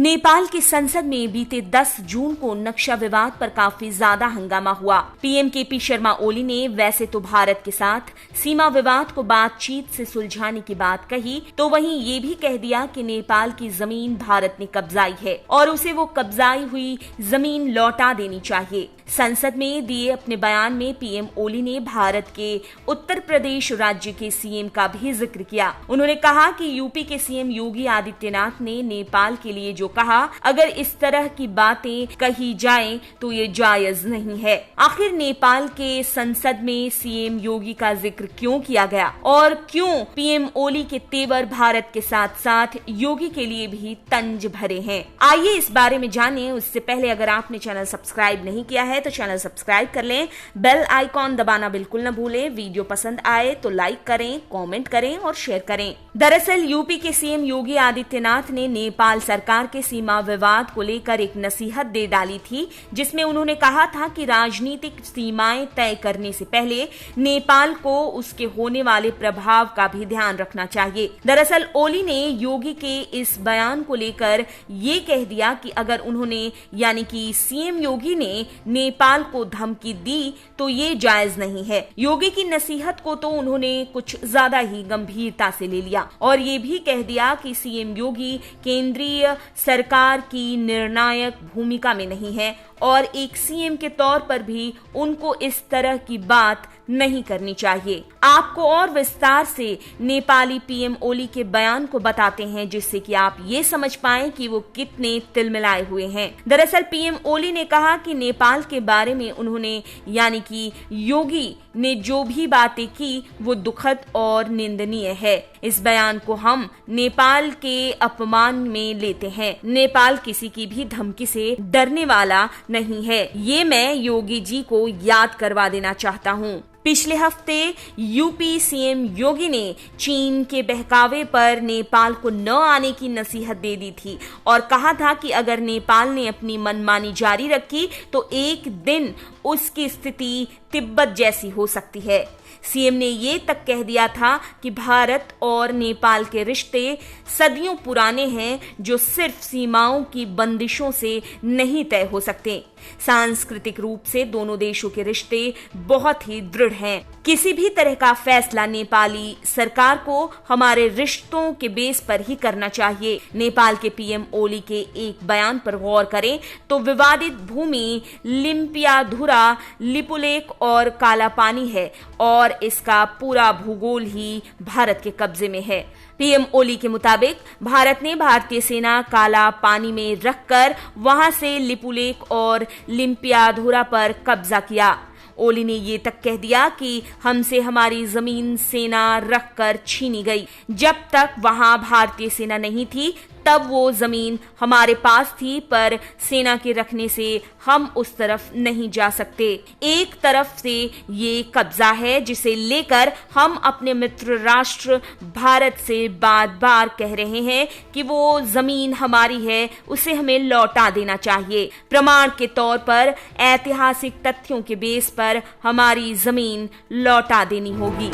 नेपाल की संसद में बीते 10 जून को नक्शा विवाद पर काफी ज्यादा हंगामा हुआ। पीएम केपी शर्मा ओली ने वैसे तो भारत के साथ सीमा विवाद को बातचीत से सुलझाने की बात कही, तो वहीं ये भी कह दिया कि नेपाल की जमीन भारत ने कब्जाई है और उसे वो कब्जाई हुई जमीन लौटा देनी चाहिए। संसद में दिए अपने बयान में पीएम ओली ने भारत के उत्तर प्रदेश राज्य के सीएम का भी जिक्र किया। उन्होंने कहा कि यूपी के सीएम योगी आदित्यनाथ ने नेपाल के लिए जो कहा, अगर इस तरह की बातें कही जाएं तो ये जायज नहीं है। आखिर नेपाल के संसद में सीएम योगी का जिक्र क्यों किया गया और क्यों पीएम ओली के तेवर भारत के साथ साथ योगी के लिए भी तंज भरे हैं? आइए इस बारे में जानें। उससे पहले अगर आपने चैनल सब्सक्राइब नहीं किया है तो चैनल सब्सक्राइब कर लें, बेल आइकॉन दबाना बिल्कुल न भूलें। वीडियो पसंद आए तो लाइक करें, कमेंट करें और शेयर करें। दरअसल यूपी के सीएम योगी आदित्यनाथ ने नेपाल सरकार के सीमा विवाद को लेकर एक नसीहत दे डाली थी, जिसमें उन्होंने कहा था कि राजनीतिक सीमाएं तय करने से पहले नेपाल को उसके होने वाले प्रभाव का भी ध्यान रखना चाहिए। दरअसल ओली ने योगी के इस बयान को लेकर ये कह दिया कि अगर उन्होंने यानी कि सीएम योगी ने नेपाल को धमकी दी तो ये जायज नहीं है। योगी की नसीहत को तो उन्होंने कुछ ज्यादा ही गंभीरता से ले लिया और ये भी कह दिया कि सीएम योगी केंद्रीय सरकार की निर्णायक भूमिका में नहीं है और एक सीएम के तौर पर भी उनको इस तरह की बात नहीं करनी चाहिए। आपको और विस्तार से नेपाली पीएम ओली के बयान को बताते हैं, जिससे कि आप ये समझ पाएं कि वो कितने तिलमिलाए हुए हैं। दरअसल पीएम ओली ने कहा कि नेपाल के बारे में उन्होंने यानी कि योगी ने जो भी बातें की वो दुखद और निंदनीय है। इस बयान को हम नेपाल के अपमान में लेते हैं। नेपाल किसी की भी धमकी से डरने वाला नहीं है, ये मैं योगी जी को याद करवा देना चाहता हूँ। पिछले हफ्ते यूपी सीएम योगी ने चीन के बहकावे पर नेपाल को न आने की नसीहत दे दी थी और कहा था कि अगर नेपाल ने अपनी मनमानी जारी रखी तो एक दिन उसकी स्थिति तिब्बत जैसी हो सकती है। सीएम ने ये तक कह दिया था कि भारत और नेपाल के रिश्ते सदियों पुराने हैं, जो सिर्फ सीमाओं की बंदिशों से नहीं तय हो सकते। सांस्कृतिक रूप से दोनों देशों के रिश्ते बहुत ही दृढ़ हैं। किसी भी तरह का फैसला नेपाली सरकार को हमारे रिश्तों के बेस पर ही करना चाहिए। नेपाल के पीएम ओली के एक बयान पर गौर करें तो विवादित भूमि लिम्पियाधुरा, लिपुलेख और काला पानी है और इसका पूरा भूगोल ही भारत के कब्जे में है। पीएम ओली के मुताबिक भारत ने भारतीय सेना काला पानी में रखकर वहां से लिपुलेख और लिम्पियाधुरा पर कब्जा किया। ओली ने ये तक कह दिया कि हमसे हमारी जमीन सेना रखकर छीनी गई। जब तक वहां भारतीय सेना नहीं थी तब वो जमीन हमारे पास थी, पर सेना के रखने से हम उस तरफ नहीं जा सकते। एक तरफ से ये कब्जा है जिसे लेकर हम अपने मित्र राष्ट्र भारत से बार बार कह रहे हैं कि वो जमीन हमारी है, उसे हमें लौटा देना चाहिए। प्रमाण के तौर पर ऐतिहासिक तथ्यों के बेस पर हमारी जमीन लौटा देनी होगी।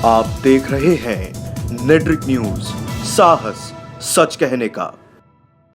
आप देख रहे हैं नेट्रिक न्यूज, साहस सच कहने का।